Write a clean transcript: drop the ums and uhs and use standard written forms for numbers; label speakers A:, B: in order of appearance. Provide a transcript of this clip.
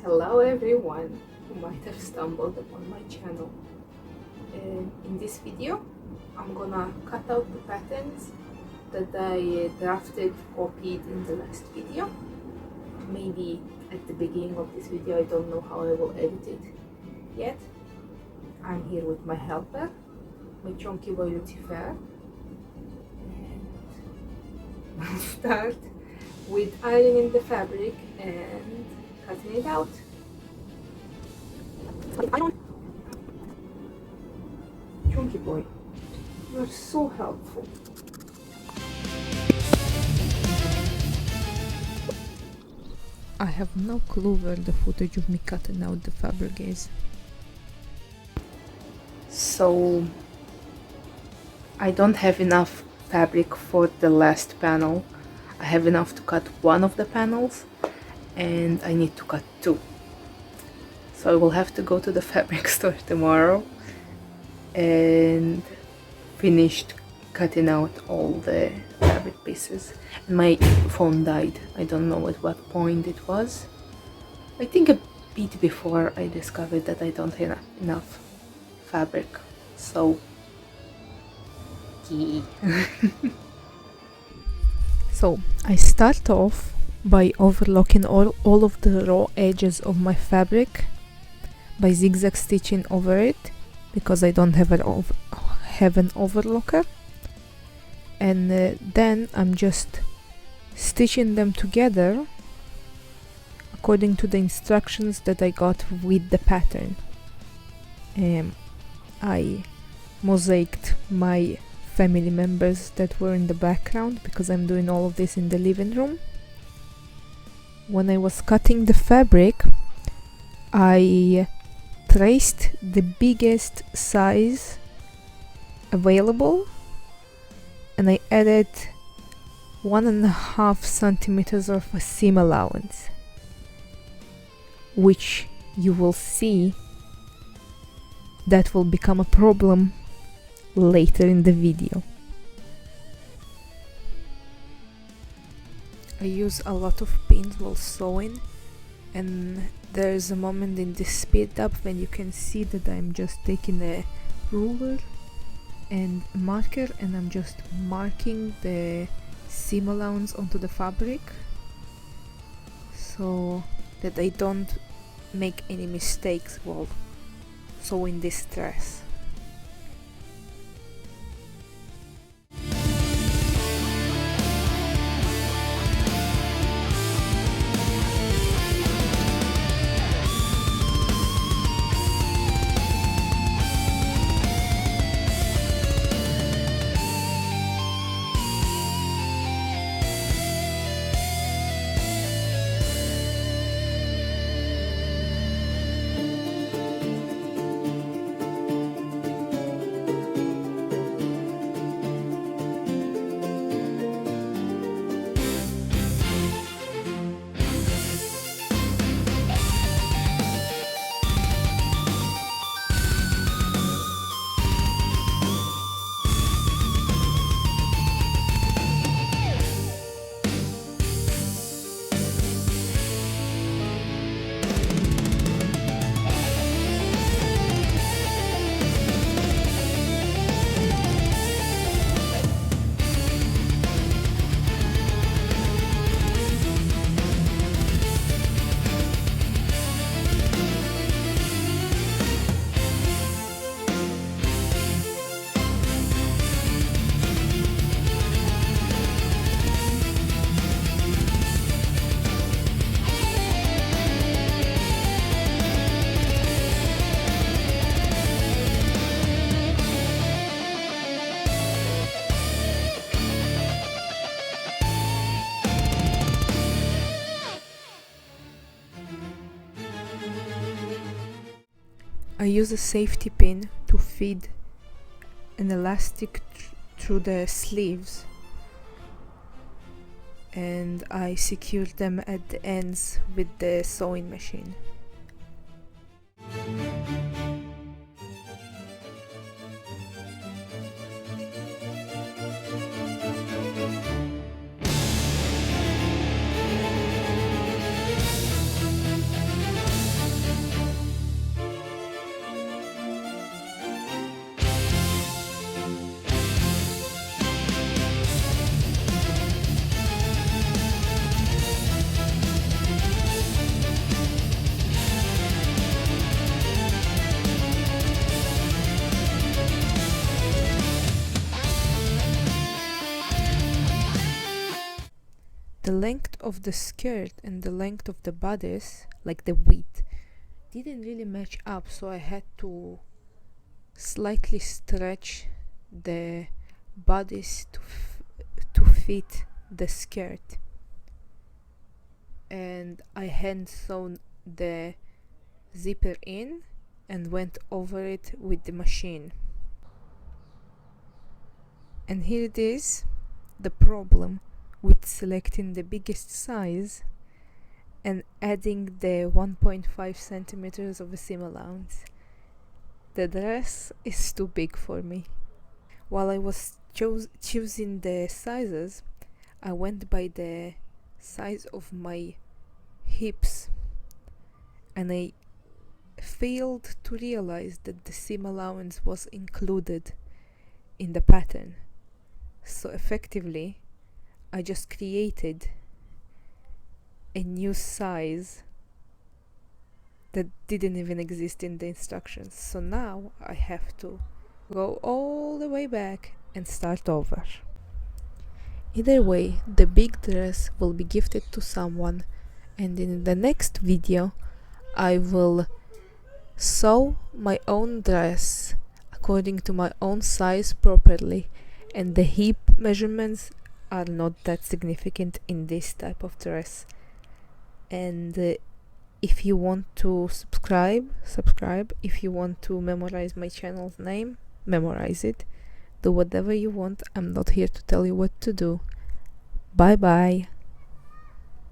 A: Hello everyone who might have stumbled upon my channel. In this video I'm gonna cut out the patterns that I drafted, copied in the last video. Maybe at the beginning of this video, I don't know how I will edit it yet. I'm here with my helper, my chunky boy Lucifer, and I'll start with ironing the fabric and cutting it out. Chunky boy, you are so helpful. I have no clue where the footage of me cutting out the fabric is. So I don't have enough fabric for the last panel. I have enough to cut one of the panels and I need to cut two. So I will have to go to the fabric store tomorrow and finish cutting out all the fabric pieces. And my phone died. I don't know at what point it was. I think a bit before I discovered that I don't have enough fabric. So So I start off by overlocking all of the raw edges of my fabric by zigzag stitching over it because I don't have an overlocker, and then I'm just stitching them together according to the instructions that I got with the pattern. I mosaiced my family members that were in the background because I'm doing all of this in the living room. When I was cutting the fabric, I traced the biggest size available and I added 1.5 centimeters of a seam allowance, which you will see that will become a problem later in the video. I use a lot of pins while sewing, and there is a moment in this speed up when you can see that I'm just taking a ruler and a marker and I'm just marking the seam allowance onto the fabric so that I don't make any mistakes while sewing this dress. I use a safety pin to feed an elastic through the sleeves, and I secure them at the ends with the sewing machine. length of the skirt and the length of the bodice, like the width, didn't really match up, so I had to slightly stretch the bodice to fit the skirt, and I hand sewn the zipper in and went over it with the machine. And here it is, the problem with selecting the biggest size and adding the 1.5 centimeters of a seam allowance. The dress is too big for me. While I was choosing the sizes, I went by the size of my hips, and I failed to realize that the seam allowance was included in the pattern. So effectively, I just created a new size that didn't even exist in the instructions. So now I have to go all the way back and start over. Either way, the big dress will be gifted to someone, and in the next video I will sew my own dress according to my own size properly, and the hip measurements are not that significant in this type of dress. And if you want to subscribe. If you want to memorize my channel's name, memorize it. Do whatever you want. I'm not here to tell you what to do. Bye bye.